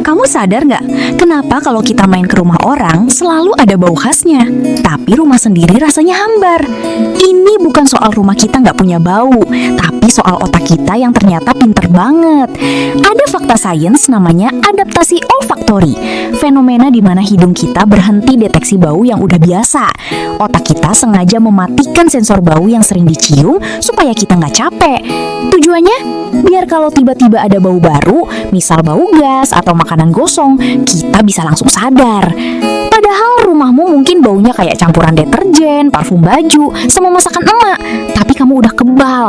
Kamu sadar nggak, kenapa kalau kita main ke rumah orang selalu ada bau khasnya, tapi rumah sendiri rasanya hambar? Ini bukan soal rumah kita nggak punya bau, tapi soal otak kita yang ternyata pinter banget. Ada fakta sains namanya adaptasi olfaktori, fenomena di mana hidung kita berhenti deteksi bau yang udah biasa. Otak kita sengaja mematikan sensor bau yang sering dicium supaya kita nggak capek. Tujuannya, biar kalau tiba-tiba ada bau baru, misal bau gas atau makanan gosong, kita bisa langsung sadar. Padahal rumahmu mungkin baunya kayak campuran deterjen, parfum baju, sama masakan emak, tapi kamu udah kebal.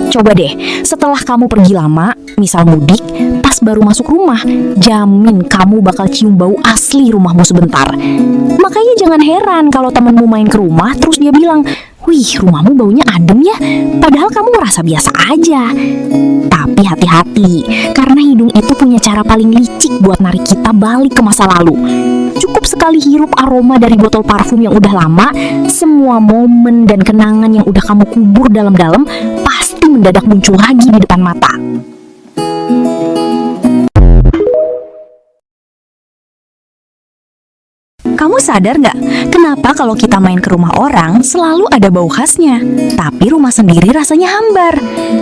Coba deh, setelah kamu pergi lama, misal mudik, pas baru masuk rumah, jamin kamu bakal cium bau asli rumahmu sebentar. Makanya jangan heran kalau temenmu main ke rumah terus dia bilang, "Wih, rumahmu baunya adem ya," padahal kamu merasa biasa aja. Tapi hati-hati, karena hidung itu punya cara paling licik buat narik kita balik ke masa lalu. Cukup sekali hirup aroma dari botol parfum yang udah lama, semua momen dan kenangan yang udah kamu kubur dalam-dalam pasti mendadak muncul lagi di depan mata. Kamu sadar nggak, kenapa kalau kita main ke rumah orang selalu ada bau khasnya, tapi rumah sendiri rasanya hambar?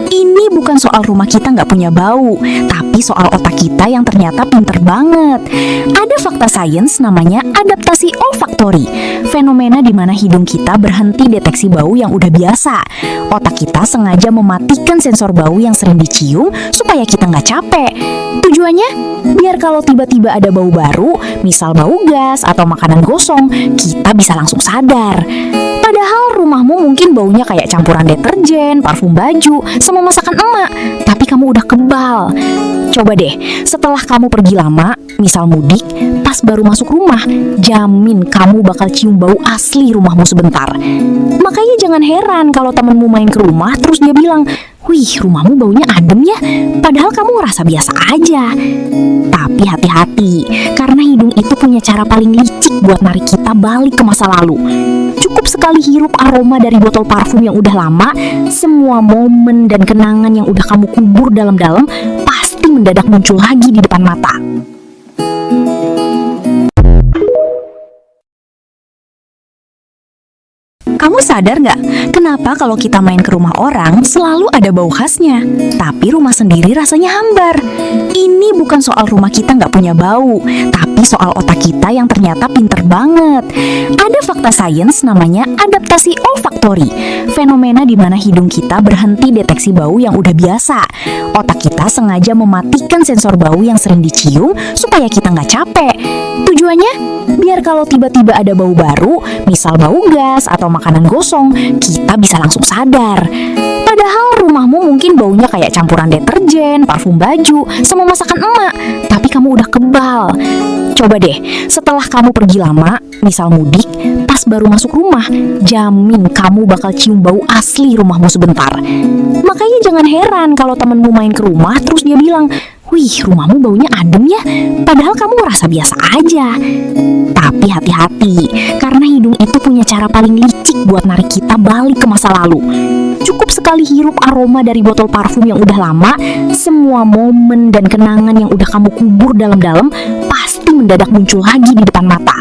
Ini bukan soal rumah kita nggak punya bau, tapi soal otak kita yang ternyata pinter banget. Ada fakta sains namanya adaptasi olfaktori, fenomena di mana hidung kita berhenti deteksi bau yang udah biasa. Otak kita sengaja mematikan sensor bau yang sering dicium supaya kita nggak capek. Tujuannya, biar kalau tiba-tiba ada bau baru, misal bau gas atau makanan gosong, kita bisa langsung sadar. Padahal rumahmu mungkin baunya kayak campuran deterjen, parfum baju, sama masakan emak, tapi kamu udah kebal. Coba deh, setelah kamu pergi lama, misal mudik, pas baru masuk rumah, jamin kamu bakal cium bau asli rumahmu sebentar. Makanya jangan heran kalau temenmu main ke rumah terus dia bilang, "Wih, rumahmu baunya adem ya," padahal kamu ngerasa biasa aja. Tapi hati-hati, karena hidung itu punya cara paling licik buat narik kita balik ke masa lalu. Cukup sekali hirup aroma dari botol parfum yang udah lama, semua momen dan kenangan yang udah kamu kubur dalam-dalam pasti mendadak muncul lagi di depan mata. Kamu sadar nggak, kenapa kalau kita main ke rumah orang selalu ada bau khasnya, tapi rumah sendiri rasanya hambar? Ini bukan soal rumah kita nggak punya bau, tapi soal otak kita yang ternyata pinter banget. Ada fakta sains namanya adaptasi olfaktori, fenomena di mana hidung kita berhenti deteksi bau yang udah biasa. Otak kita sengaja mematikan sensor bau yang sering dicium supaya kita nggak capek. Tujuannya, biar kalau tiba-tiba ada bau baru, misal bau gas atau makanan gosong, kita bisa langsung sadar. Padahal rumahmu mungkin baunya kayak campuran deterjen, parfum baju, sama masakan emak, tapi kamu udah kebal. Coba deh, setelah kamu pergi lama, misal mudik, pas baru masuk rumah, jamin kamu bakal cium bau asli rumahmu sebentar. Makanya jangan heran kalau temenmu main ke rumah terus dia bilang, "Wih, rumahmu baunya adem ya," padahal kamu ngerasa biasa aja. Tapi hati-hati, karena hidung itu punya cara paling licik buat narik kita balik ke masa lalu. Cukup sekali hirup aroma dari botol parfum yang udah lama, semua momen dan kenangan yang udah kamu kubur dalam-dalam pasti mendadak muncul lagi di depan mata.